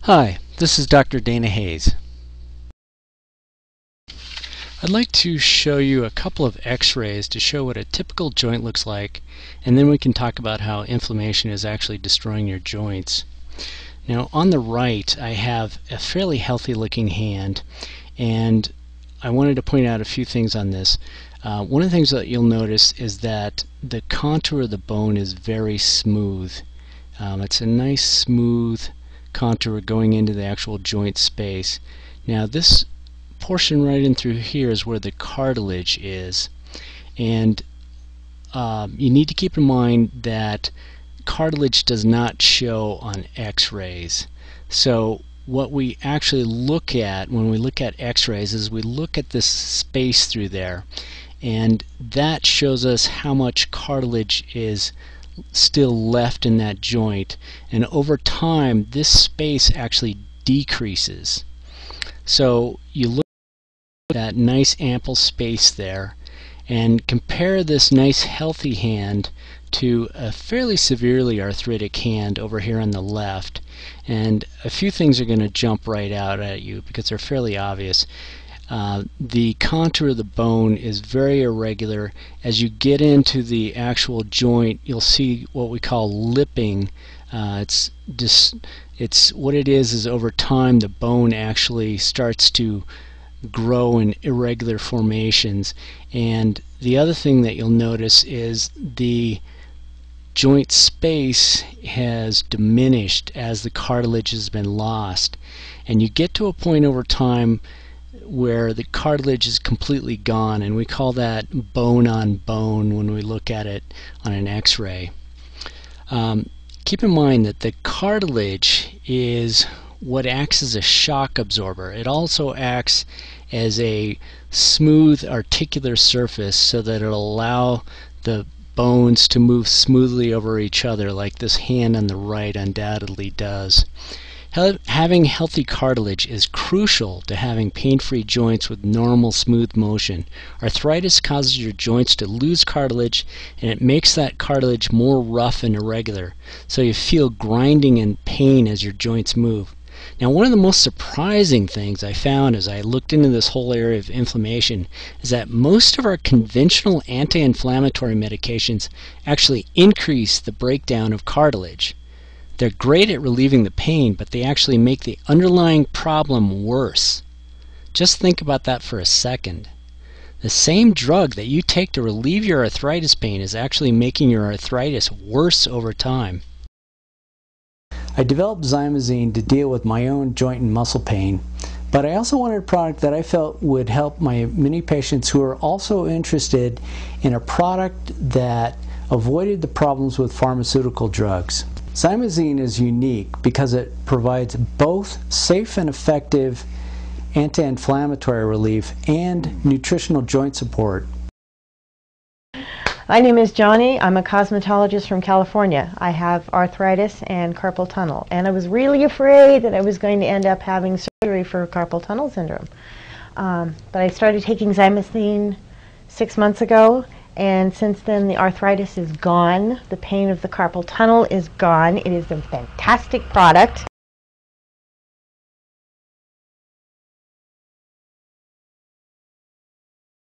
Hi, this is Dr. Dana Hayes. I'd like to show you a couple of x-rays to show what a typical joint looks like, and then we can talk about how inflammation is actually destroying your joints. Now on the right I have a fairly healthy looking hand, and I wanted to point out a few things on this. One of the things that you'll notice is that the contour of the bone is very smooth. It's a nice smooth contour going into the actual joint space. Now this portion right in through here is where the cartilage is, and you need to keep in mind that cartilage does not show on x-rays. So what we actually look at when we look at x-rays is we look at this space through there, and that shows us how much cartilage is still left in that joint, and over time this space actually decreases. So you look at that nice ample space there and compare this nice healthy hand to a fairly severely arthritic hand over here on the left, and a few things are going to jump right out at you because they're fairly obvious. The contour of the bone is very irregular. As you get into the actual joint, you'll see what we call lipping. It's what it is over time the bone actually starts to grow in irregular formations. And the other thing that you'll notice is the joint space has diminished as the cartilage has been lost, and you get to a point over time where the cartilage is completely gone, and we call that bone on bone when we look at it on an x-ray. Keep in mind that the cartilage is what acts as a shock absorber. It also acts as a smooth articular surface so that it'll allow the bones to move smoothly over each other, like this hand on the right undoubtedly does. Having healthy cartilage is crucial to having pain-free joints with normal smooth motion. Arthritis causes your joints to lose cartilage, and it makes that cartilage more rough and irregular, so you feel grinding and pain as your joints move. Now, one of the most surprising things I found as I looked into this whole area of inflammation is that most of our conventional anti-inflammatory medications actually increase the breakdown of cartilage. They're great at relieving the pain, but they actually make the underlying problem worse. Just think about that for a second. The same drug that you take to relieve your arthritis pain is actually making your arthritis worse over time. I developed Zymazine to deal with my own joint and muscle pain, but I also wanted a product that I felt would help my many patients who are also interested in a product that avoided the problems with pharmaceutical drugs. Zymazine is unique because it provides both safe and effective anti-inflammatory relief and nutritional joint support. My name is Johnny. I'm a cosmetologist from California. I have arthritis and carpal tunnel, and I was really afraid that I was going to end up having surgery for carpal tunnel syndrome. But I started taking Zymazine 6 months ago, and since then the arthritis is gone. The pain of the carpal tunnel is gone. It is a fantastic product.